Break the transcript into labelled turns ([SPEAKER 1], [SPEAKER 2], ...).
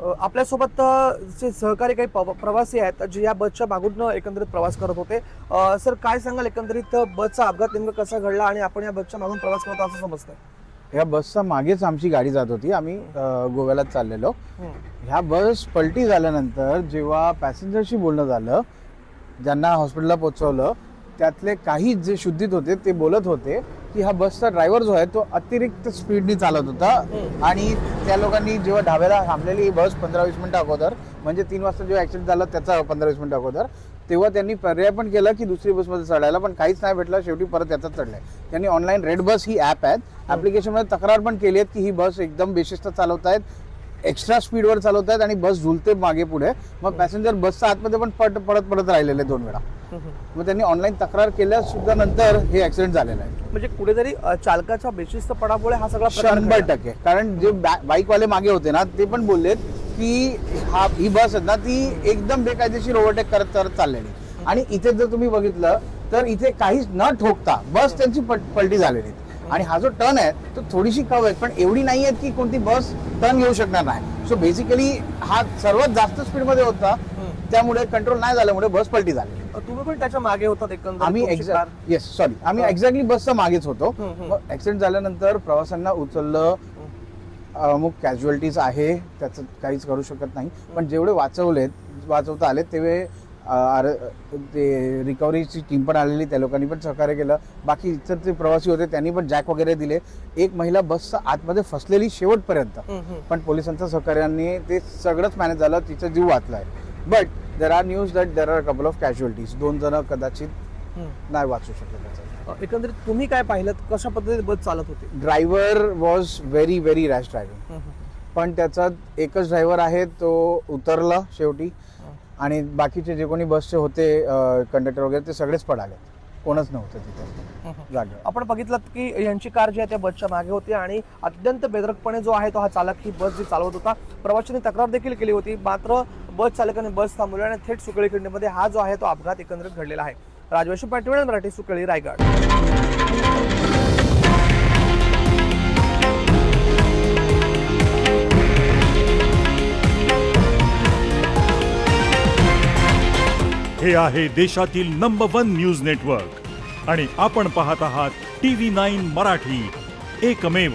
[SPEAKER 1] आपल्यासोबत जे सहकारी काही प्रवासी आहेत जे या बसच्या मागून एकंदरीत प्रवास करत होते. सर काय सांगाल एकंदरीत बसचा अपघात नेमका कसा घडला आणि आपण या बसच्या मागून प्रवास करत असं समजतंय?
[SPEAKER 2] या बसचा मागेच आमची गाडी जात होती. आम्ही गोव्याला चाललेलो. ह्या बस पलटी झाल्यानंतर जेव्हा पॅसेंजरशी बोलणं झालं, ज्यांना हॉस्पिटलला पोहोचवलं, त्यातले काही जे शुद्धीत होते ते बोलत होते की हा बसचा ड्रायव्हर जो आहे तो अतिरिक्त स्पीडनी चालत होता आणि त्या लोकांनी जेव्हा ढाब्याला थांबलेली ही बस 15-20 मिनिटं अगोदर, म्हणजे 3 वाजता जेव्हा ऍक्सिडेंट झाला त्याचा 15-20 मिनिटं अगोदर, तेव्हा त्यांनी पर्याय पण केला की दुसरी बसमध्ये चढायला, पण काहीच नाही भेटलं. शेवटी परत याचाच चढलाय. त्यांनी ऑनलाईन रेड बस ही ॲप आहेत, ॲप्लिकेशनमध्ये तक्रार पण केली आहे की ही बस एकदम बेशिस्त चालवत आहेत, एक्स्ट्रा स्पीडवर चालवत आहेत आणि बस झुलते मागे पुढे. मग पॅसेंजर बसच्या आतमध्ये पण पडत राहिलेले 2 वेळा. मग त्यांनी ऑनलाईन तक्रार केल्या सुद्धा नंतर हे ऍक्सिडेंट झालेलं आहे.
[SPEAKER 1] म्हणजे कुठेतरी चालकाच्या बेशिस्तपणामुळे हा सगळा
[SPEAKER 2] 100%. कारण जे बाईकवाले मागे होते ना ते पण बोललेत की ही बस आहे ना ती एकदम बेकायदेशीर ओव्हरटेक करत चाललेली. आणि इथे जर तुम्ही बघितलं तर इथे काहीच न ठोकता बस त्यांची पलटी झालेली. आणि हा जो टर्न आहे तो थोडीशी कव आहे, पण एवढी नाही आहे की कोणती बस टर्न घेऊ शकणार नाही. सो बेसिकली हा सर्वात जास्त स्पीडमध्ये होता, त्यामुळे कंट्रोल नाही झाल्यामुळे बस पलटी झाली.
[SPEAKER 1] तुम्ही पण त्याच्या मागे होतात एकंदरीत?
[SPEAKER 2] आम्ही आम्ही एक्झॅक्टली बसच्या मागेच होतो. मग ऍक्सिडेंट झाल्यानंतर प्रवाशांना उचललं. अमुक कॅज्युअलिटीज आहे, त्याचं काहीच करू शकत नाही, पण जेवढे वाचवता आले तेवढे ते रिकव्हरीची टीम पण आलेली, त्या लोकांनी पण सहकार्य केलं. बाकी इतर जे प्रवासी होते त्यांनी पण जॅक वगैरे दिले. एक महिला बसच्या आतमध्ये फसलेली शेवटपर्यंत, पण पोलिसांच्या सहकार्याने ते सगळंच मॅनेज झालं, तिचा जीव वाचलाय. But there are news that there are couple of casualties. 2 जण कदाचित नाही वाचू शकले त्याचं.
[SPEAKER 1] एकंदरीत तुम्ही काय पाहिलं, कशा पद्धतीने बस चालत होती?
[SPEAKER 2] Driver was very rash driving. पण त्याचा एकच ड्रायव्हर आहे, तो उतरला शेवटी आणि बाकीचे जे कोणी बसचे होते कंडक्टर वगैरे ते सगळेच पडाले. कोणच नव्हतं तिथे जागेवर.
[SPEAKER 1] आपण बघितलं की यांची कार जी आहे त्या बसच्या मागे होती आणि अत्यंत बेधडकपणे जो आहे तो हा चालक ही बस जी चालवत होता. प्रवाशांनी तक्रार देखील केली होती, मात्र बस चालकाने बस थांबवली आणि थेट सुकळी खिंडीमध्ये हा जो आहे तो अपघात एकंदरीत घडलेला आहे. राजवंशी पाटील, मराठी, सुकळी, रायगड.
[SPEAKER 3] हे आहे देशातील नंबर 1 न्यूज नेटवर्क आणि आपण पाहत आहात TV9 मराठी, एकमेव.